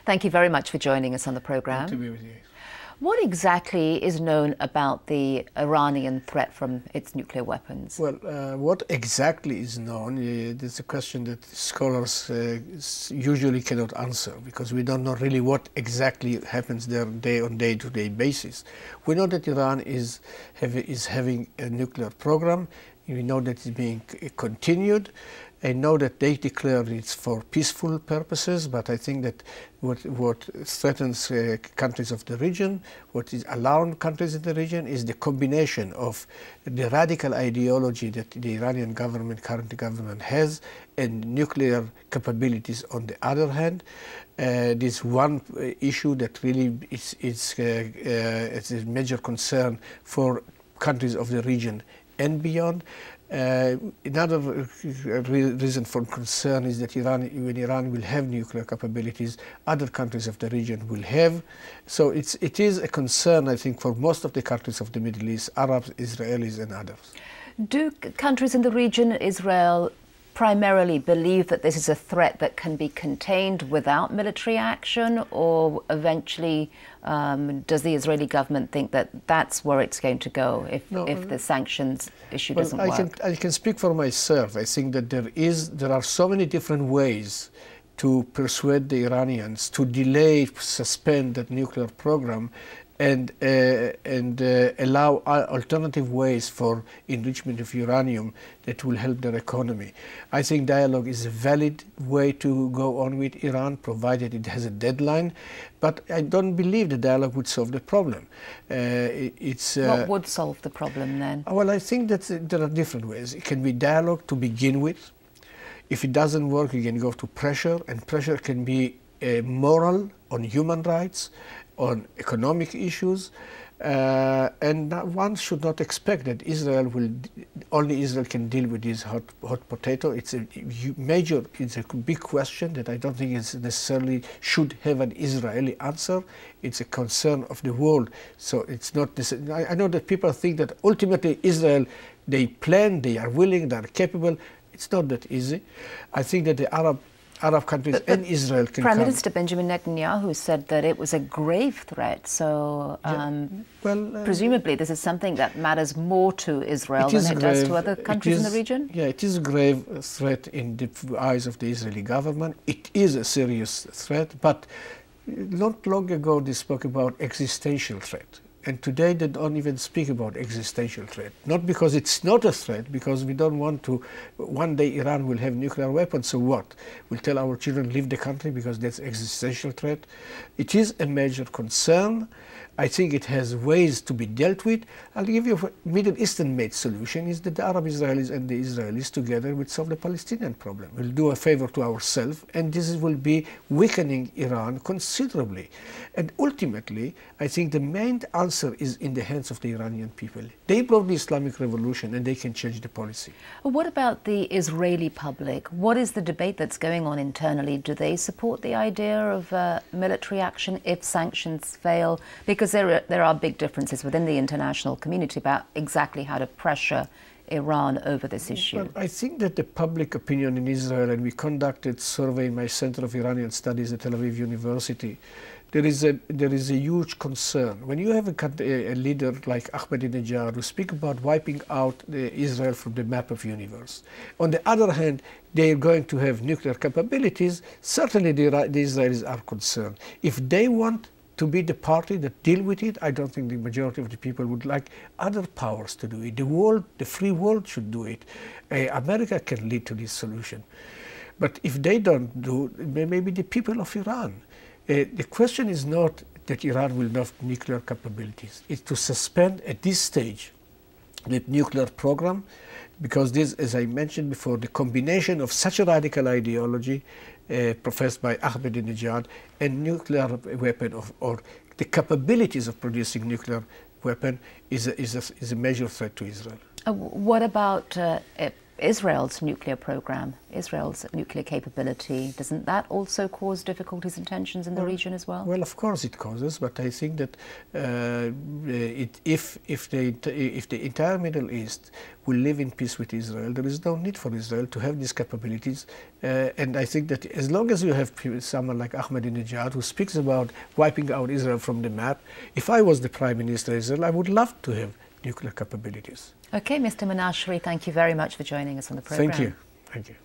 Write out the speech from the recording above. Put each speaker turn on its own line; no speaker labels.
Thank you very much for joining us on the program.
Good to be with you.
What exactly is known about the Iranian threat from its nuclear weapons?
Well, what exactly is known is a question that scholars usually cannot answer, because we don't know really what exactly happens there on day-to-day basis. We know that Iran is having a nuclear program. We know that it's being continued. I know that they declared it's for peaceful purposes, but I think that what threatens countries of the region, what is alarming countries in the region, is the combination of the radical ideology that the Iranian current government has, and nuclear capabilities on the other hand. This one issue that really is a major concern for countries of the region and beyond. Another reason for concern is that when Iran will have nuclear capabilities, other countries of the region will have. So it is a concern, I think, for most of the countries of the Middle East, Arabs, Israelis and others.
Do countries in the region, Israel, primarily believe that this is a threat that can be contained without military action, or eventually does the Israeli government think that that's where it's going to go if the sanctions issue doesn't work?
I can speak for myself. I think that there are so many different ways to persuade the Iranians to delay, suspend that nuclear program, and allow alternative ways for enrichment of uranium that will help their economy. I think dialogue is a valid way to go on with Iran, provided it has a deadline. But I don't believe the dialogue would solve the problem.
What would solve the problem then?
Well, I think that there are different ways. It can be dialogue to begin with. If it doesn't work, you can go to pressure, and pressure can be moral, on human rights, on economic issues, and one should not expect that only Israel can deal with this hot potato. It's a big question that I don't think is necessarily should have an Israeli answer. It's a concern of the world. So it's not this. I know that people think that ultimately Israel, they plan, they are willing, they are capable. It's not that easy. I think that the Arab countries and Israel can
Prime Minister Benjamin Netanyahu said that it was a grave threat. So presumably this is something that matters more to Israel than it does to other countries in the region?
Yeah, it is a grave threat in the eyes of the Israeli government. It is a serious threat, but not long ago they spoke about existential threat. And today they don't even speak about existential threat. Not because it's not a threat, because we don't want to, one day Iran will have nuclear weapons, so what? We'll tell our children leave the country because that's existential threat. It is a major concern. I think it has ways to be dealt with. I'll give you a Middle Eastern-made solution, is that the Arab Israelis and the Israelis together will solve the Palestinian problem. We'll do a favor to ourselves, and this will be weakening Iran considerably. And ultimately, I think the main answer is in the hands of the Iranian people. They brought the Islamic Revolution, and they can change the policy.
What about the Israeli public? What is the debate that's going on internally? Do they support the idea of military action if sanctions fail? Because there are big differences within the international community about exactly how to pressure Iran over this issue.
Well, I think that the public opinion in Israel, and we conducted a survey in my Center of Iranian Studies at Tel Aviv University, there is a huge concern. When you have a leader like Ahmadinejad who speak about wiping out Israel from the map of the universe. On the other hand, they are going to have nuclear capabilities. Certainly the Israelis are concerned. If they want to be the party that deal with it, I don't think the majority of the people would like other powers to do it. The world, the free world should do it. America can lead to this solution. But if they don't do, maybe the people of Iran. The question is not that Iran will have nuclear capabilities. It's to suspend at this stage the nuclear program, because this, as I mentioned before, the combination of such a radical ideology professed by Ahmadinejad and nuclear weapon or the capabilities of producing nuclear weapon is a major threat to Israel.
What about Israel's nuclear program, Israel's nuclear capability, doesn't that also cause difficulties and tensions in the region as well?
Well, of course it causes, but I think that if the entire Middle East will live in peace with Israel, there is no need for Israel to have these capabilities. And I think that as long as you have someone like Ahmadinejad who speaks about wiping out Israel from the map, if I was the Prime Minister of Israel, I would love to have nuclear capabilities.
Okay, Mr. Menashri, thank you very much for joining us on the program.
Thank you. Thank you.